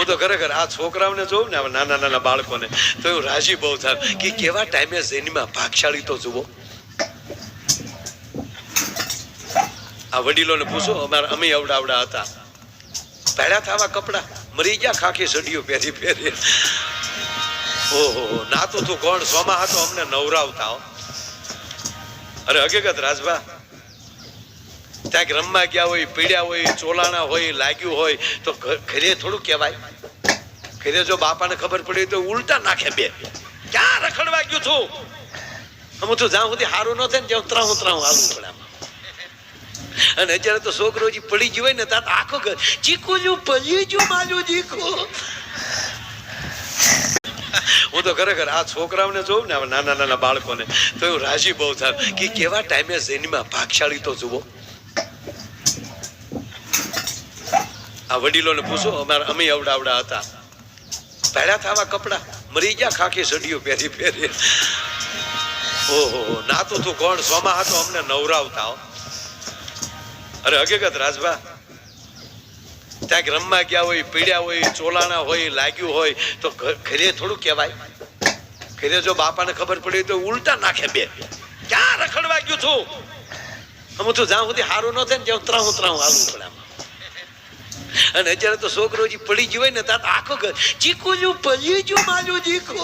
હું તો ખરેખર આ છોકરાઓને જોઉં ને નાના નાના બાળકોને તો હું રાજી બહુ થાય કે કેવા ટાઈમે જેનીમાં ભાગશાળી તો જુઓ. આ વડીલોને પૂછો, અમે અવડા હતા, ભેડા થવા કપડા મરી ગયા, ખાખી સડીઓ પહેરી પહેરી. ઓહો, નાતું તું કોણ સોમા હતો અમને નવરાવતા. અરે હકીકત રાજભા, ત્યાં રમવા ગયા હોય, પીડ્યા હોય, ચોલાણા હોય, લાગ્યું હોય તો ઘરે થોડું કહેવાય. ઘરે જો બાપાને ખબર પડી તો ઉલટા નાખે બે. ક્યાં રખડવા ગયું છું? હું તો જ્યાં સુધી સારું ન થાય ને ત્યાં ત્રાહું હાલવું પડે. અને અત્યારે તો છોકરો પડી ગયો હોય ને ત્યાં આખો ઘર ચીકુ જો પલી જો માલું ચીકુ. હું તો ખરેખર આ છોકરાઓને જોઉં ને નાના નાના બાળકોને તો હું રાજી બહુ થાય કે કેવા ટાઈમે જેનીમાં ભાગશાળી તો જુઓ. આ વડીલોને પૂછો, અમે અવડા હતા, ભેડા થવા કપડા મરી ગયા, ખાખી સડીઓ પહેરી પહેરી. ઓહો, નાતું તું કોણ સોમા હતો અમને નવરાવતા. અરે હકીકત રાજભા, ત્યાં રમવા ગયા હોય, પીડ્યા હોય, ચોલાણા હોય, લાગ્યું હોય તો ઘરે થોડું કહેવાય. ઘરે જો બાપાને ખબર પડી તો ઉલટા નાખે બે. ક્યાં રખડવા ગયું છું? હું તો જ્યાં સુધી સારું ન થાય ને ત્યાં ત્રાહું હાલવું પડે. અને અત્યારે તો છોકરો પડી ગયો હોય ને ત્યાં આખો ઘર ચીકુ જો પલી જો માલું ચીકુ.